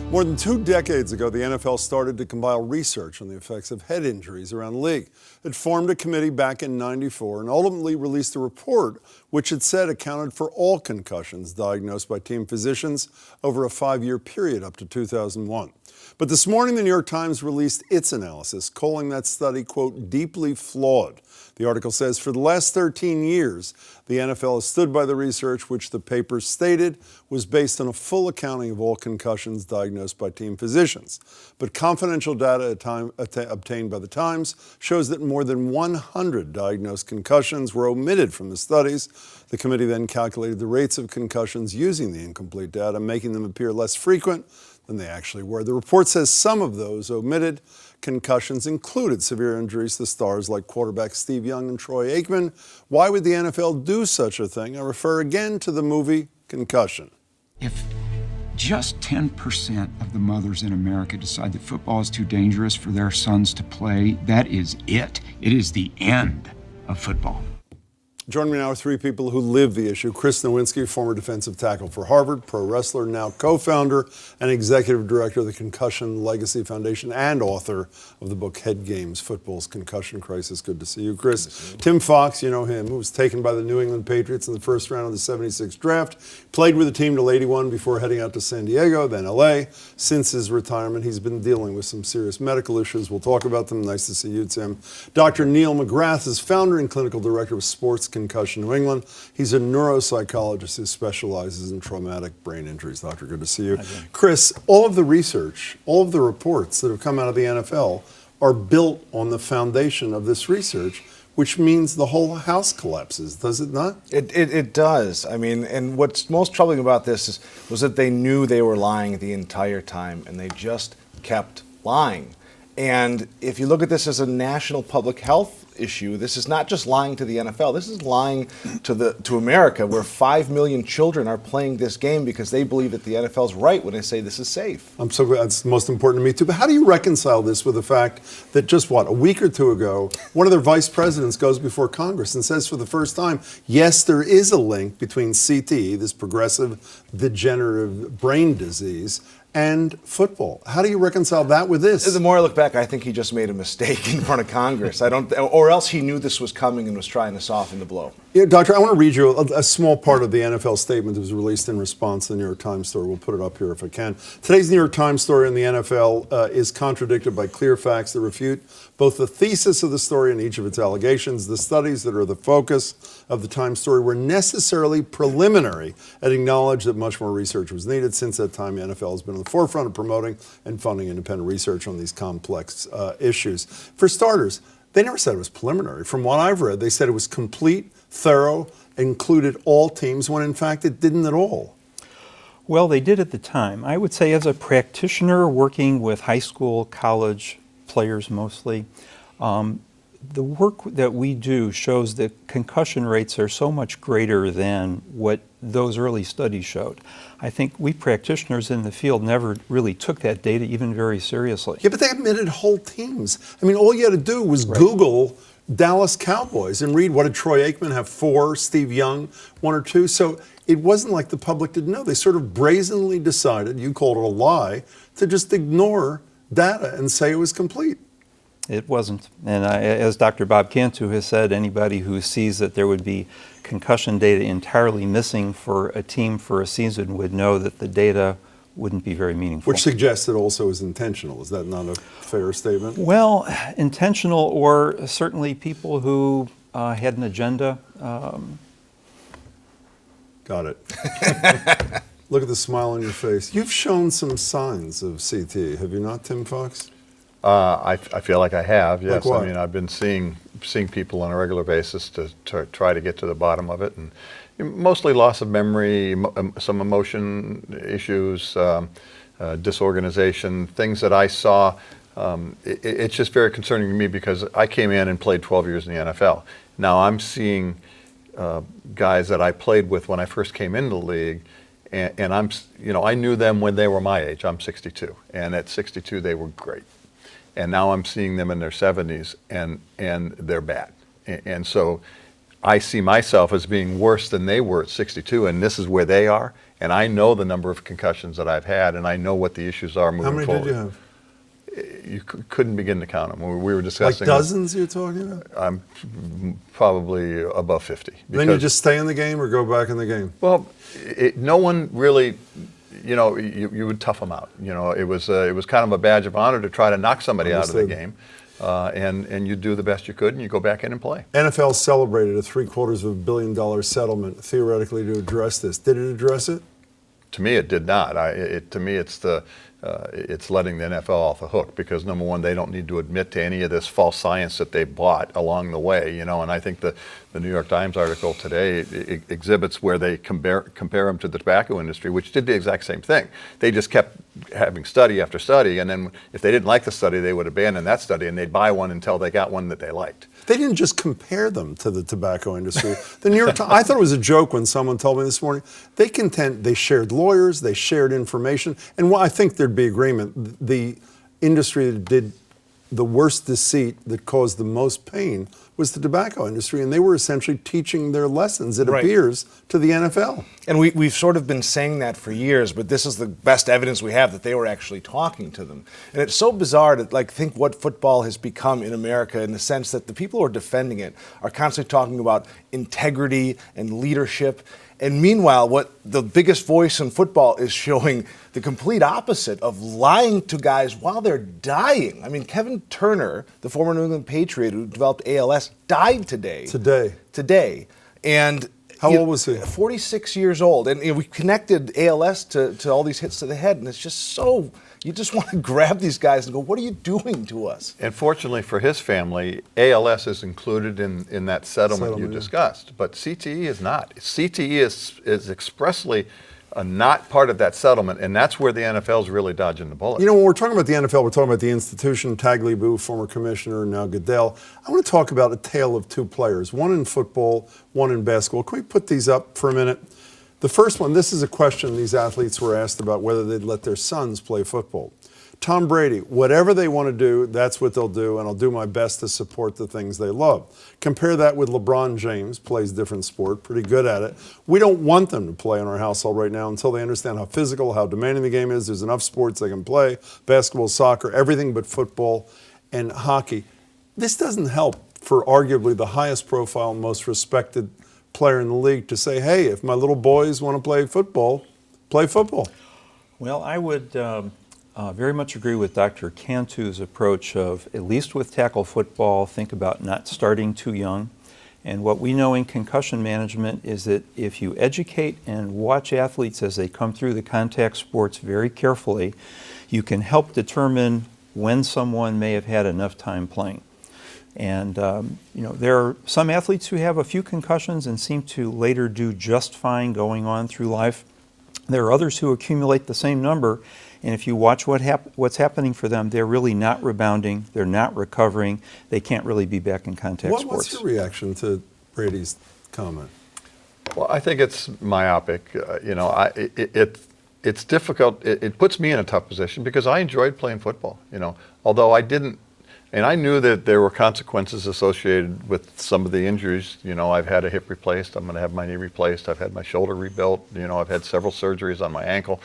More than 2 decades ago, the NFL started to compile research on the effects of head injuries around the league. It formed a committee back in '94 and ultimately released a report which it said accounted for all concussions diagnosed by team physicians over a 5-year period up to 2001. But this morning, the New York Times released its analysis, calling that study, quote, deeply flawed. The article says, for the last 13 years, the NFL has stood by the research, which the paper stated was based on a full accounting of all concussions diagnosed by team physicians. But confidential data obtained by the Times shows that more than 100 diagnosed concussions were omitted from the studies. The committee then calculated the rates of concussions using the incomplete data, making them appear less frequent than they actually were. The report says some of those omitted concussions included severe injuries to stars like quarterbacks Steve Young and Troy Aikman. Why would the NFL do such a thing? I refer again to the movie Concussion. If just 10% of the mothers in America decide that football is too dangerous for their sons to play, that is it. It is the end of football. Joining me now are 3 people who live the issue. Chris Nowinski, former defensive tackle for Harvard, pro wrestler, now co-founder and executive director of the Concussion Legacy Foundation and author of the book Head Games, Football's Concussion Crisis. Good to see you, Chris. See you. Tim Fox, you know him, who was taken by the New England Patriots in the first round of the '76 draft, played with the team till '81 before heading out to San Diego, then LA. Since his retirement, he's been dealing with some serious medical issues. We'll talk about them. Nice to see you, Tim. Dr. Neil McGrath is founder and clinical director of Sports Concussion New England. He's a neuropsychologist who specializes in traumatic brain injuries. Doctor, good to see you. Chris, all of the research, all of the reports that have come out of the NFL are built on the foundation of this research, which means the whole house collapses, does it not? It does. I mean, and what's most troubling about this was that they knew they were lying the entire time, and they just kept lying. And if you look at this as a national public health issue, this is not just lying to the NFL. This is lying to America, where 5 million children are playing this game because they believe that the NFL's right when they say this is safe. I'm so glad. That's most important to me too. But how do you reconcile this with the fact that just a week or two ago, one of their vice presidents goes before Congress and says for the first time, yes, there is a link between CTE, this progressive degenerative brain disease, and football. How do you reconcile that with this? The more I look back, I think he just made a mistake in front of Congress. Or else he knew this was coming and was trying to soften the blow. Yeah, Doctor, I want to read you a small part of the NFL statement that was released in response to the New York Times story. We'll put it up here if I can. Today's New York Times story on the NFL is contradicted by clear facts that refute both the thesis of the story and each of its allegations. The studies that are the focus of the Times story were necessarily preliminary and acknowledge that much more research was needed. Since that time, the NFL has been on the forefront of promoting and funding independent research on these complex issues. For starters, they never said it was preliminary. From what I've read, they said it was complete, thorough, included all teams, when in fact it didn't at all. Well, they did at the time. I would say as a practitioner working with high school, college players mostly, the work that we do shows that concussion rates are so much greater than what those early studies showed. I think we practitioners in the field never really took that data even very seriously. Yeah, but they admitted whole teams. I mean, all you had to do was Google Dallas Cowboys and read, what did Troy Aikman have, 4, Steve Young, 1 or 2? So it wasn't like the public didn't know. They sort of brazenly decided, you called it a lie, to just ignore data and say it was complete. It wasn't. And as Dr. Bob Cantu has said, anybody who sees that there would be concussion data entirely missing for a team for a season would know that the data wouldn't be very meaningful. Which suggests it also is intentional. Is that not a fair statement? Well, intentional, or certainly people who had an agenda. Got it. Look at the smile on your face. You've shown some signs of CTE, have you not, Tim Fox? I feel like I have, yes. Like what? I mean, I've been seeing people on a regular basis to try to get to the bottom of it, and mostly loss of memory, some emotion issues, disorganization, things that I saw. It's just very concerning to me because I came in and played 12 years in the NFL. Now I'm seeing guys that I played with when I first came into the league, and I knew them when they were my age. I'm 62, and at 62 they were great. And now I'm seeing them in their 70s, and they're bad. And so I see myself as being worse than they were at 62, and this is where they are, and I know the number of concussions that I've had, and I know what the issues are moving How many forward. did you have? You couldn't begin to count them. We were Like discussing. dozens you're talking about? I'm probably above 50. Then you just stay in the game or go back in the game? Well, no one really, you would tough them out. It was kind of a badge of honor to try to knock somebody out of the game, and you do the best you could, and you go back in and play. NFL celebrated a $750 million settlement theoretically to address this. Did it address it? To me, it did not. To me, it's letting the NFL off the hook because, number one, they don't need to admit to any of this false science that they bought along the way, And I think the New York Times article today exhibits where they compare them to the tobacco industry, which did the exact same thing. They just kept having study after study, and then if they didn't like the study, they would abandon that study and they'd buy one until they got one that they liked. They didn't just compare them to the tobacco industry. The New York Times, I thought it was a joke when someone told me this morning, they shared lawyers, they shared information, and I think there'd be agreement. The industry that did the worst deceit that caused the most pain was the tobacco industry, and they were essentially teaching their lessons, it appears, to the NFL. And we've sort of been saying that for years, but this is the best evidence we have that they were actually talking to them. And it's so bizarre to think what football has become in America in the sense that the people who are defending it are constantly talking about integrity and leadership. And meanwhile, what the biggest voice in football is showing the complete opposite of lying to guys while they're dying. I mean, Kevin Turner, the former New England Patriot who developed ALS, died today. Today. And how old was he? 46 years old. And we connected ALS to all these hits to the head, and it's just so... You just want to grab these guys and go, what are you doing to us? And fortunately for his family, ALS is included in that settlement you discussed, but CTE is not. CTE is expressly not part of that settlement, and that's where the NFL is really dodging the bullet. When we're talking about the NFL, we're talking about the institution, Tagliabue, former commissioner, now Goodell. I want to talk about a tale of two players, one in football, one in basketball. Can we put these up for a minute? The first one, this is a question these athletes were asked about whether they'd let their sons play football. Tom Brady, whatever they want to do, that's what they'll do, and I'll do my best to support the things they love. Compare that with LeBron James, plays different sport, pretty good at it. We don't want them to play in our household right now until they understand how physical, how demanding the game is. There's enough sports they can play, basketball, soccer, everything but football and hockey. This doesn't help for arguably the highest profile, most respected player in the league to say, hey, if my little boys want to play football, play football. Well, I would very much agree with Dr. Cantu's approach of, at least with tackle football, think about not starting too young. And what we know in concussion management is that if you educate and watch athletes as they come through the contact sports very carefully, you can help determine when someone may have had enough time playing. And there are some athletes who have a few concussions and seem to later do just fine going on through life. There are others who accumulate the same number, and if you watch what's happening for them, they're really not rebounding, they're not recovering, they can't really be back in contact sports. What's your reaction to Brady's comment? Well, I think it's myopic. It's difficult. It puts me in a tough position because I enjoyed playing football, although I didn't. And I knew that there were consequences associated with some of the injuries. I've had a hip replaced. I'm going to have my knee replaced. I've had my shoulder rebuilt. I've had several surgeries on my ankle.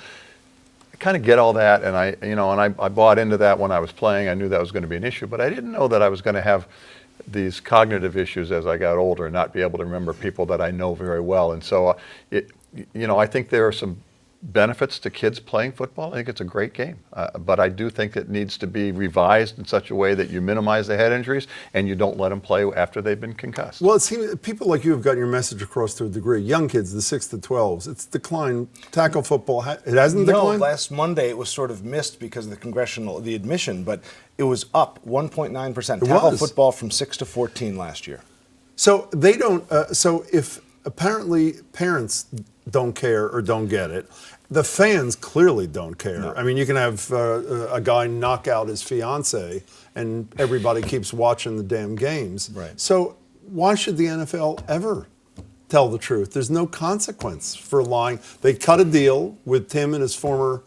I kind of get all that, and I bought into that when I was playing. I knew that was going to be an issue, but I didn't know that I was going to have these cognitive issues as I got older and not be able to remember people that I know very well. And so, I think there are some benefits to kids playing football. I think it's a great game, but I do think it needs to be revised in such a way that you minimize the head injuries and you don't let them play after they've been concussed. Well, it seems people like you have gotten your message across to a degree. Young kids, the 6 to 12s, it's declined. Tackle football, it hasn't declined? No, last Monday it was sort of missed because of the admission, but it was up 1.9%. Tackle football from 6 to 14 last year. So they don't. So if apparently parents don't care or don't get it, the fans clearly don't care. No. I mean, you can have a guy knock out his fiance, and everybody keeps watching the damn games. Right. So why should the NFL ever tell the truth? There's no consequence for lying. They cut a deal with Tim and his former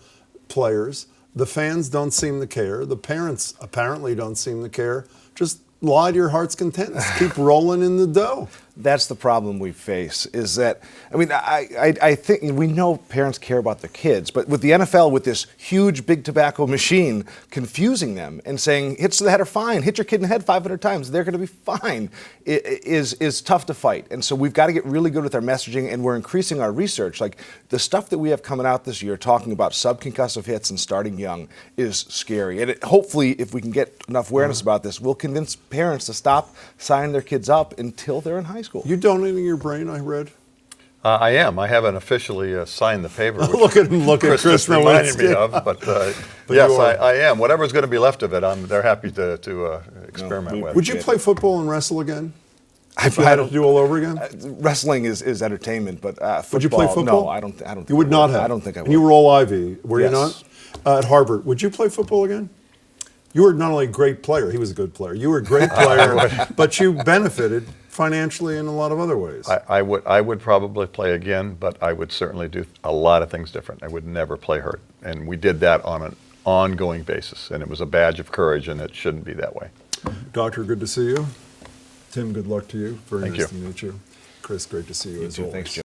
players. The fans don't seem to care. The parents apparently don't seem to care. Just lie to your heart's content. Keep rolling in the dough. That's the problem we face, is that, I mean, I think we know parents care about their kids, but with the NFL, with this huge big tobacco machine confusing them and saying hits to the head are fine, hit your kid in the head 500 times, they're going to be fine, is tough to fight. And so we've got to get really good with our messaging, and we're increasing our research. Like the stuff that we have coming out this year talking about subconcussive hits and starting young is scary. And hopefully, if we can get enough awareness about this, we'll convince parents to stop signing their kids up until they're in high school. You donating your brain, I read? I am. I haven't officially signed the paper. Which Look at him, look at Chris reminded me of, but yes, you are. I am. Whatever's going to be left of it, they're happy to experiment with. Would you play football and wrestle again? I If you had to do all over again? Wrestling is entertainment, but football, Would you play football? No, I don't think You would not have? I don't think I would. And you were all Ivy, were you Yes. not? At Harvard. Would you play football again? You were not only a great player, he was a good player. You were a great player, but you benefited financially in a lot of other ways. I would probably play again, but I would certainly do a lot of things different. I would never play hurt. And we did that on an ongoing basis, and it was a badge of courage, and it shouldn't be that way. Doctor, good to see you. Tim, good luck to you. Very Thank nice you. to meet you. Chris, great to see you as too. always. Thanks, Jim.